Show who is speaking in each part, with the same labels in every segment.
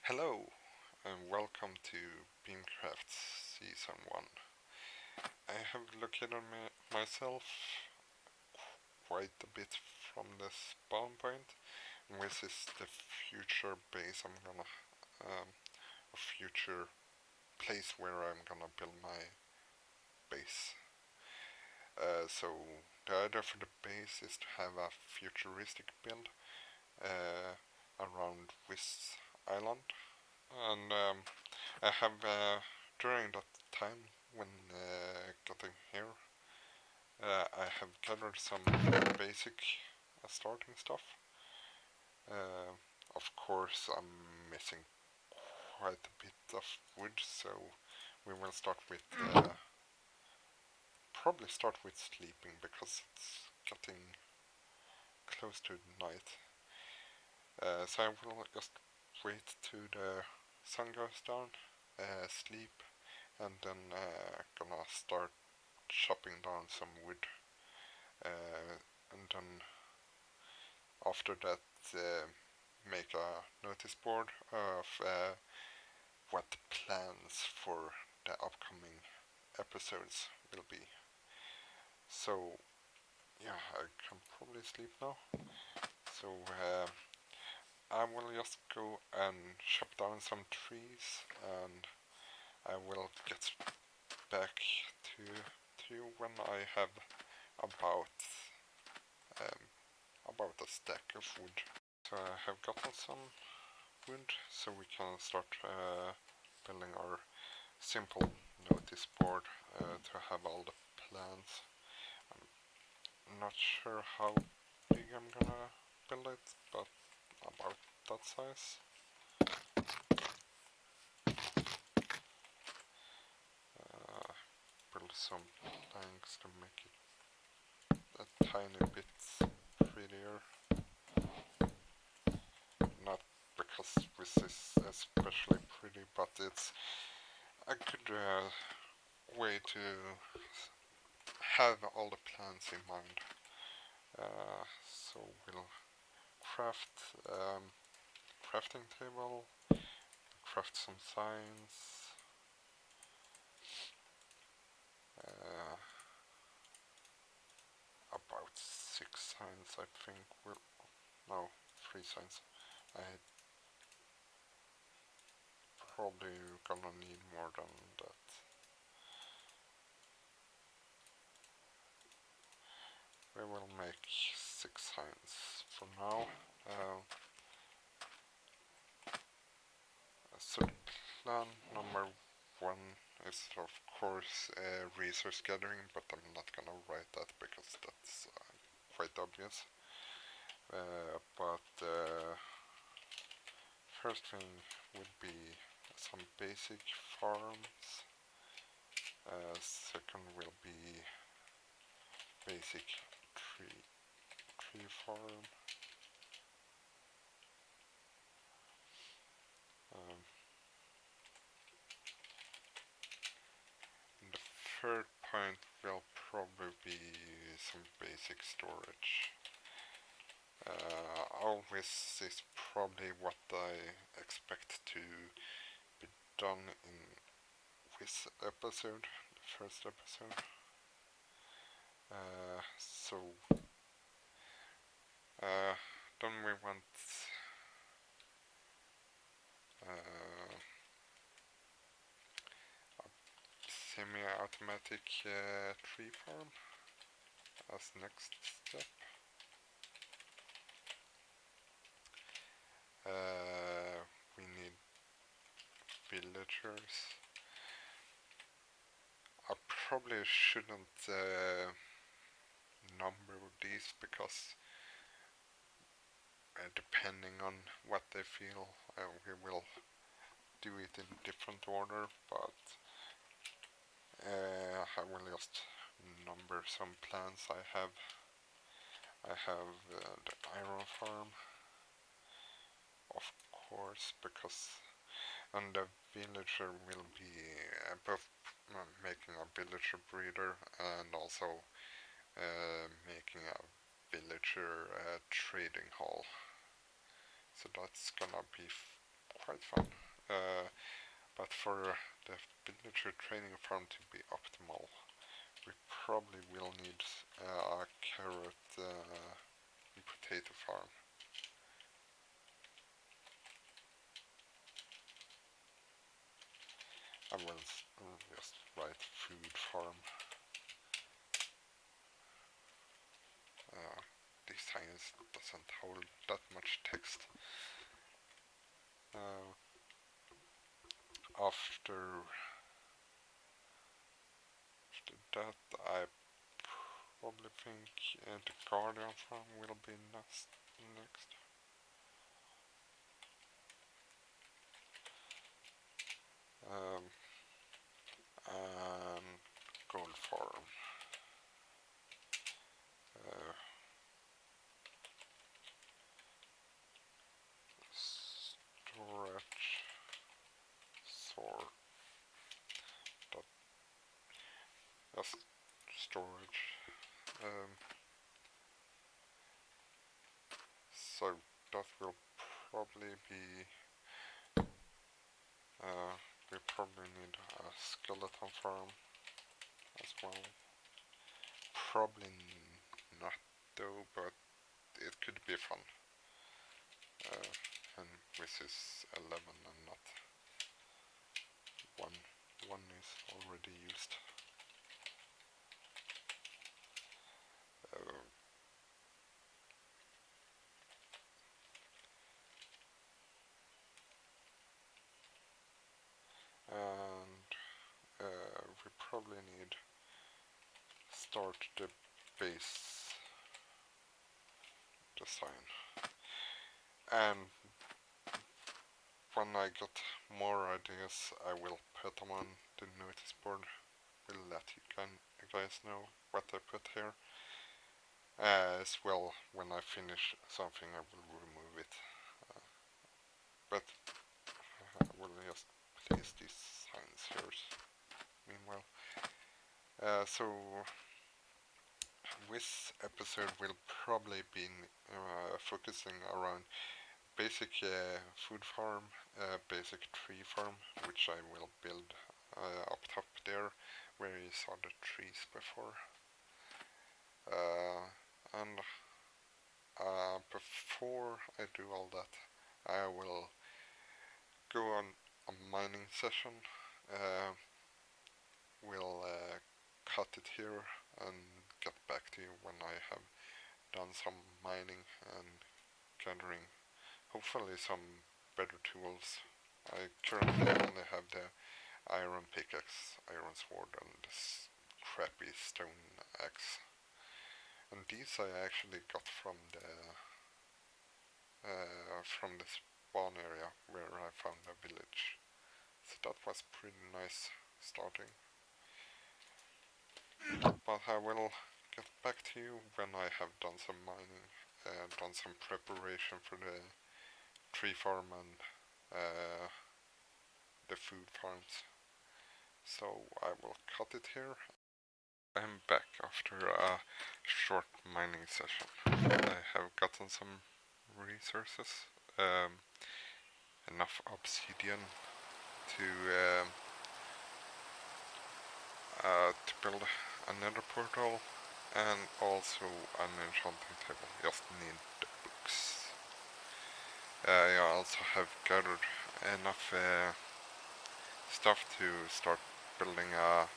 Speaker 1: Hello, and welcome to Beamcraft Season 1. I have located myself quite a bit from the spawn point, and this is the future base a future place where I'm gonna build my base. So the idea for the base is to have a futuristic build around this island, and I have during that time when getting here, I have gathered some basic starting stuff. Uh, of course, I'm missing quite a bit of wood, so we will probably start with sleeping because it's getting close to night. So I will just wait to the sun goes down, sleep, and then gonna start chopping down some wood, and then after that make a notice board of what the plans for the upcoming episodes will be. So yeah, I can probably sleep now. So I will just go and chop down some trees, and I will get back to you when I have about um, about a stack of wood. So I have gotten some wood, so we can start building our simple notice board to have all the plans. I'm not sure how big I'm gonna build it, but about that size. Build some planks to make it a tiny bit prettier. Not because this is especially pretty, but it's a good way to have all the plans in mind. So we'll craft crafting table, craft some signs. Uh, about 6 signs, I think. No, 3 signs. I probably gonna need more than that. We will make 6 signs for now. So plan number 1 is of course resource gathering, but I'm not gonna write that because that's quite obvious. But first thing would be some basic farms. Second will be basic tree farm. Um, the third point will probably be some basic storage. All this is probably what I expect to be done in this episode, the first episode. So then we want a semi-automatic tree farm as next step. We need villagers. I probably shouldn't number these because depending on what they feel, we will do it in different order, but I will just number some plants I have. I have the iron farm, of course, because and the villager will be both making a villager breeder and also making a villager trading hall. So that's gonna be quite fun. But for the villager training farm to be optimal, we probably will need a carrot and potato farm. I will just write food farm. This science doesn't hold that much text. After that, I probably think the guardian farm will be next. And gold farm. Storage sort. Yes, storage. So that will probably be. We probably need a skeleton farm as well. Probably not though, but it could be fun. And this is 11 and not 1. 1 is already used. And we probably need start the base design. And when I get more ideas, I will put them on the notice board. Will let you guys know what I put here. As well, when I finish something, I will remove it. But I will just place these signs here. Meanwhile, so this episode will probably be focusing around basic food farm, basic tree farm, which I will build up top there, where you saw the trees before. And before I do all that, I will go on a mining session. We'll cut it here and get back to you when I have done some mining and gathering hopefully some better tools. I currently only have the iron pickaxe, iron sword, and this crappy stone axe. And these I actually got from the spawn area where I found a village. So that was pretty nice starting. But I will get back to you when I have done some mining, done some preparation for the tree farm and the food farms. So I will cut it here. I'm back after a short mining session. I have gotten some resources, enough obsidian to build another portal, and also an enchanting table. Just need the books. I also have gathered enough stuff to start building a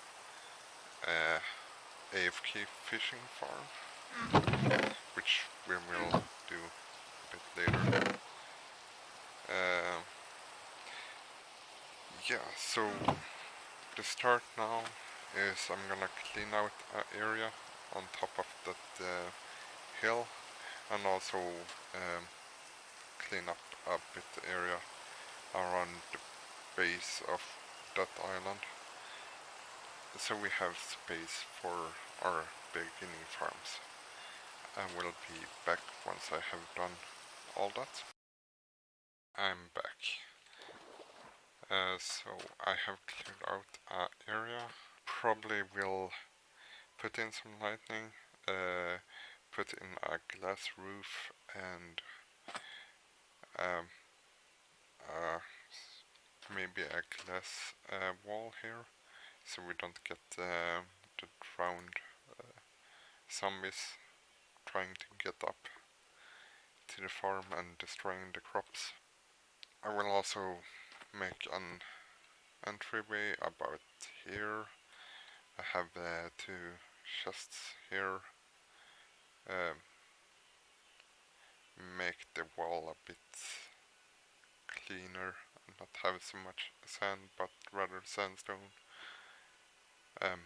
Speaker 1: AFK fishing farm, which we will do a bit later. Yeah, so the start now is I'm gonna clean out an area on top of that hill, and also clean up a bit area around the base of that island, so we have space for our beginning farms. I will be back once I have done all that. I'm back. So I have cleared out an area. Probably will put in some lightning, put in a glass roof, and maybe a glass wall here, so we don't get the drowned zombies trying to get up to the farm and destroying the crops. I will also make an entryway about here. I have two chests here. Make the wall a bit cleaner and not have so much sand, but rather sandstone.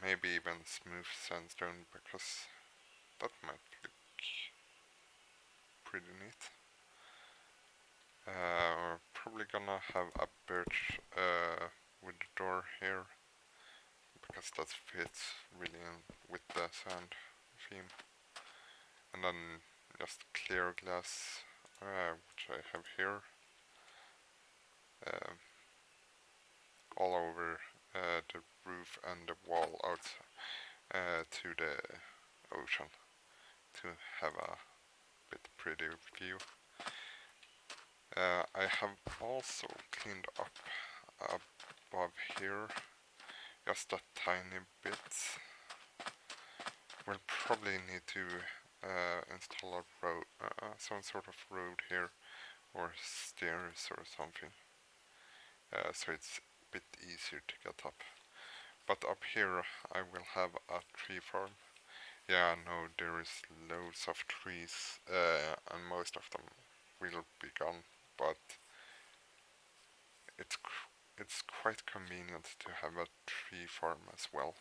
Speaker 1: Maybe even smooth sandstone, because that might look pretty neat. Probably gonna have a birch wood door here, because that fits really in with the sand theme. And then just clear glass, which I have here, all over the roof and the wall out to the ocean, to have a bit pretty view. I have also cleaned up above here, just a tiny bit. We'll probably need to install a road, some sort of road here, or stairs or something, so it's a bit easier to get up. But up here I will have a tree farm. Yeah, I know there is loads of trees, and most of them will be gone, but it's quite convenient to have a tree farm as well.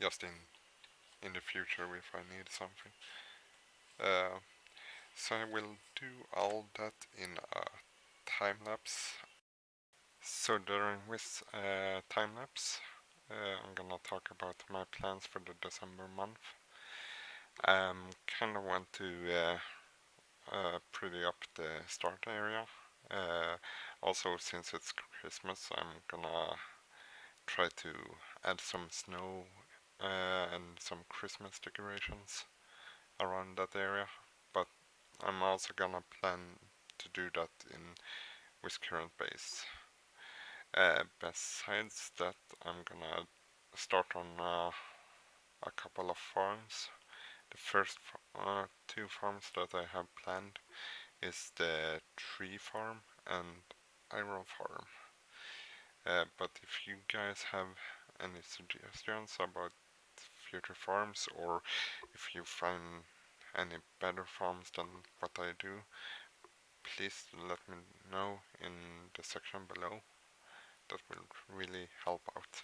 Speaker 1: Just in the future if I need something. So I will do all that in a time lapse. So during this time lapse, I'm gonna talk about my plans for the December month. Kinda want to pretty up the start area. Also, since it's Christmas, I'm gonna try to add some snow and some Christmas decorations around that area. But I'm also gonna plan to do that in with current base. Besides that, I'm gonna start on a couple of farms. The first two farms that I have planned is the tree farm and iron farm. But if you guys have any suggestions about future farms, or if you find any better farms than what I do, please let me know in the section below. That will really help out.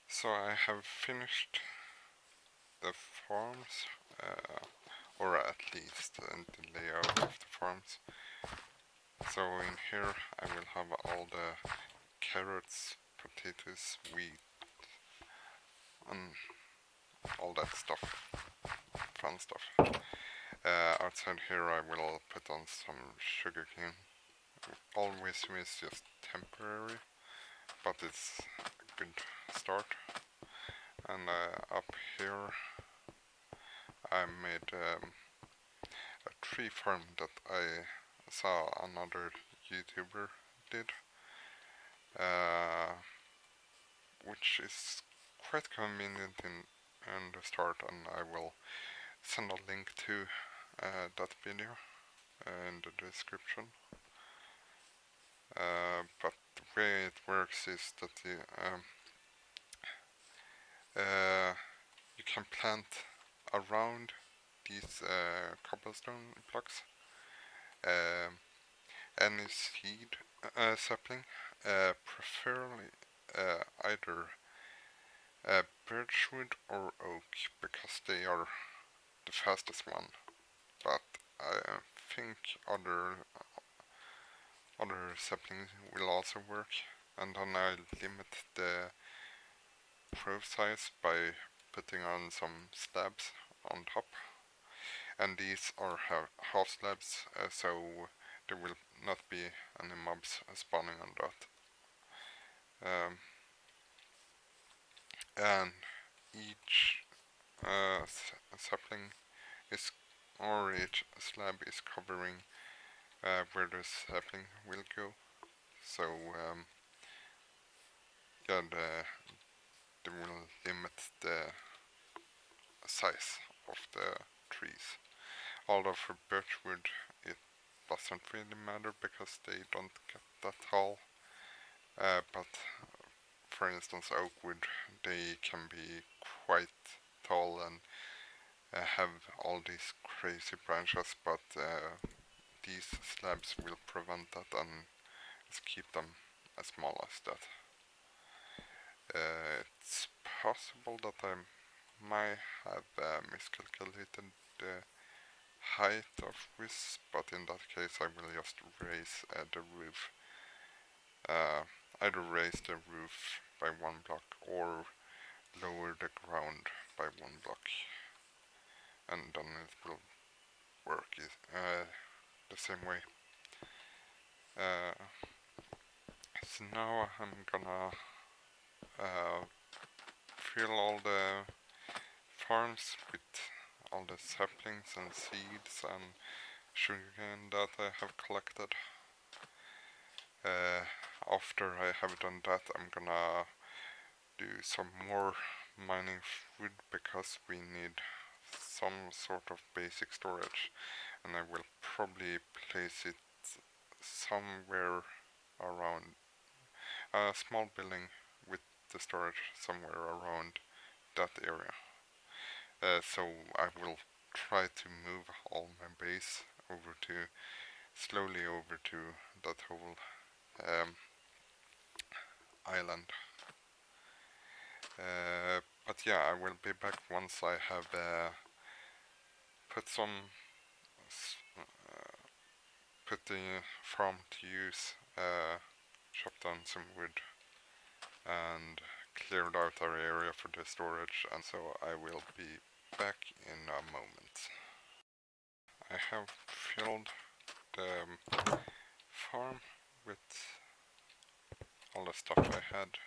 Speaker 1: So I have finished the farms, or at least the layout of the farms. So in here I will have all the carrots, potatoes, wheat, and all that stuff, fun stuff. Outside here I will put on some sugarcane. Always is just temporary, but it's a good start. And up here I made a tree farm that I saw another YouTuber did, which is quite convenient in the start, and I will send a link to that video in the description. But the way it works is that you can plant around these cobblestone blocks any seed sapling, preferably either birchwood or oak, because they are the fastest one. But I think other saplings will also work, and then I limit the growth size by putting on some slabs on top, and these are half slabs, so there will not be any mobs spawning on that. And each sapling is or each slab is covering where the sapling will go. So yeah, they will limit the size of the trees. Although for birchwood it doesn't really matter because they don't get that tall. But for instance, oakwood, they can be quite tall and have all these crazy branches, but these slabs will prevent that and keep them as small as that. It's possible that I might have miscalculated the height of this, but in that case I will just raise the roof. Either raise the roof by 1 block or lower the ground by 1 block, and then it will work the same way. So now I'm gonna fill all the farms with all the saplings and seeds and sugarcane that I have collected. After I have done that, I'm gonna do some more mining food because we need some sort of basic storage, and I will probably place it somewhere around a small building with the storage somewhere around that area. So I will try to move all my base slowly over to that whole island. But yeah, I will be back once I have put the farm to use, chopped down some wood and cleared out our area for the storage, and so I will be back in a moment. I have filled the farm with all the stuff I had.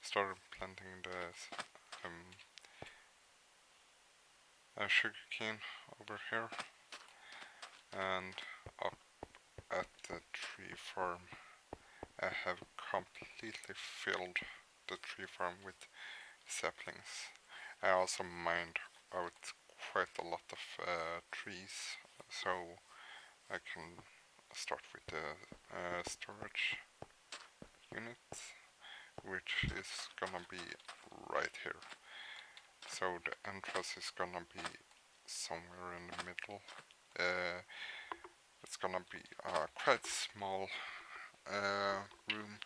Speaker 1: Started planting the sugarcane over here, and up at the tree farm I have completely filled the tree farm with saplings. I also mined out quite a lot of trees, so I can start with the storage unit, which is gonna be right here. So the entrance is gonna be somewhere in the middle. It's gonna be a quite small room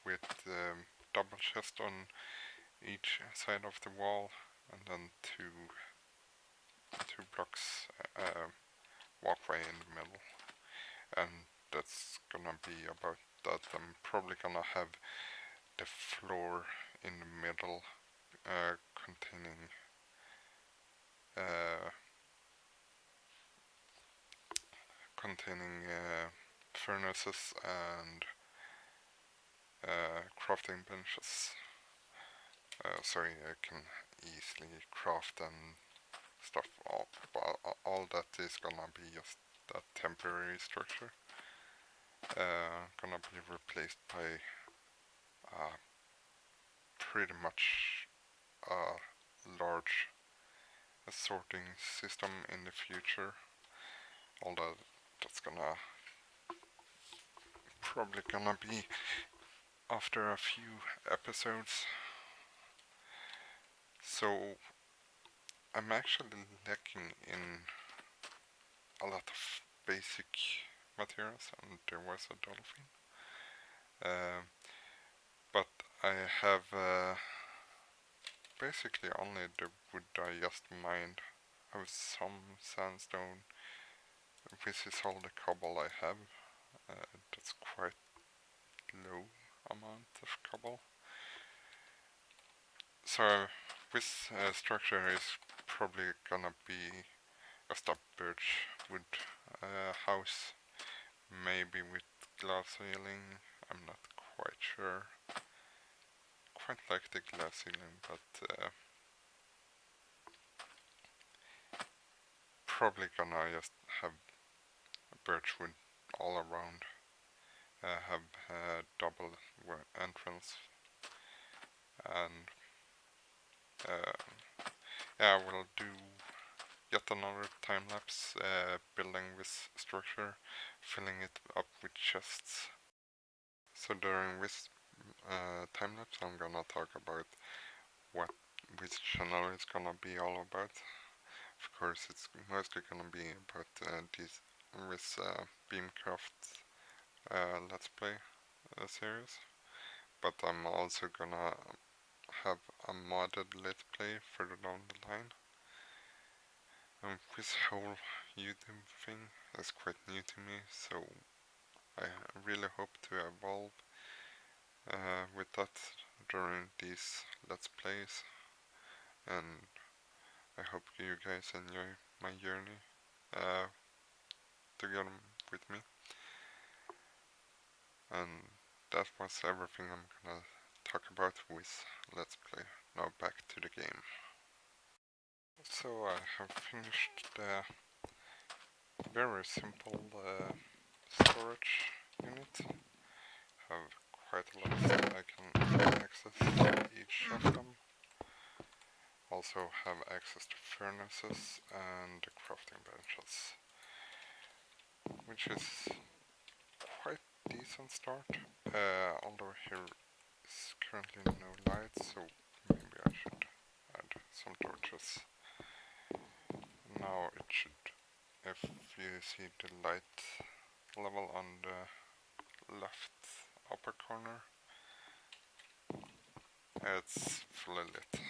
Speaker 1: with double chest on each side of the wall, and then two blocks walkway in the middle, and that's gonna be about that. I'm probably gonna have the floor in the middle containing furnaces and crafting benches, so I can easily craft and stuff. All that is gonna be just a temporary structure, gonna be replaced by pretty much a large sorting system in the future, although that's probably gonna be after a few episodes. So I'm actually lacking in a lot of basic materials, and there was a dolphin. But I have basically only the wood I just mined. I have some sandstone. This is all the cobble I have. That's quite low amount of cobble. So this structure is probably gonna be just a birch wood house, maybe with glass ceiling. I'm not quite sure. Quite like the glass ceiling, but probably gonna just have birchwood all around. Have double entrance, and yeah, I will do yet another time lapse building this structure, filling it up with chests. So during this time lapse, I'm gonna talk about what this channel is gonna be all about. Of course, it's mostly gonna be about this Beamcraft Let's Play series, but I'm also gonna have a modded Let's Play further down the line. And this whole YouTube thing is quite new to me, so I really hope to evolve with that during these Let's Plays, and I hope you guys enjoy my journey together with me. And that was everything I'm gonna talk about with Let's Play. Now back to the game. So I have finished the very simple storage unit. Have quite a lot of stuff I can access each of them. Also have access to furnaces and the crafting benches, which is quite decent start. Although here is currently no light, so maybe I should add some torches. Now it should, if you see the light level on the left upper corner, it's fully lit.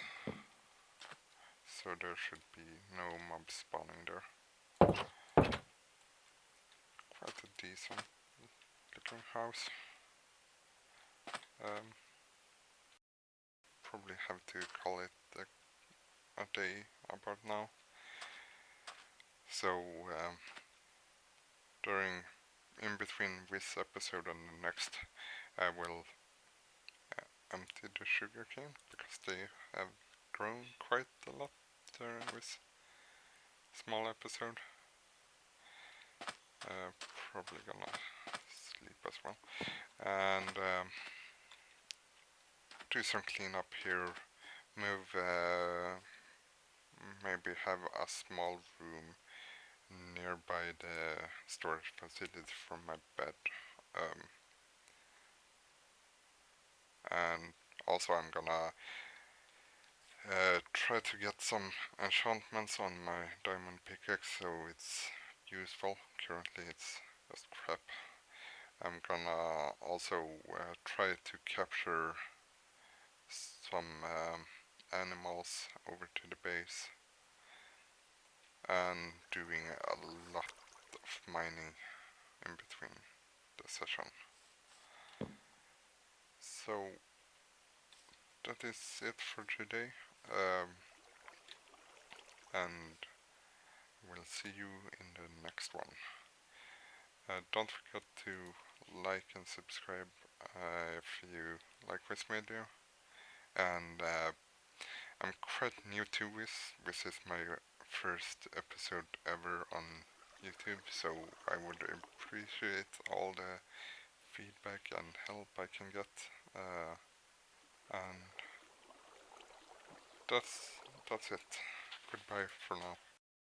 Speaker 1: So there should be no mobs spawning there. Quite a decent looking house. Probably have to call it a day about now. So in between this episode and the next, I will empty the sugarcane because they have grown quite a lot during this small episode. Probably gonna sleep as well, and do some cleanup here. Move, maybe have a small room nearby the storage facility for my bed. And also I'm gonna try to get some enchantments on my diamond pickaxe so it's useful. Currently it's just crap. I'm gonna also try to capture some animals over to the base, and doing a lot of mining in between the session. So that is it for today, and we'll see you in the next one. Don't forget to like and subscribe if you like this video, and I'm quite new to this. This is my first episode ever on YouTube, so I would appreciate all the feedback and help I can get. And that's it. Goodbye for now.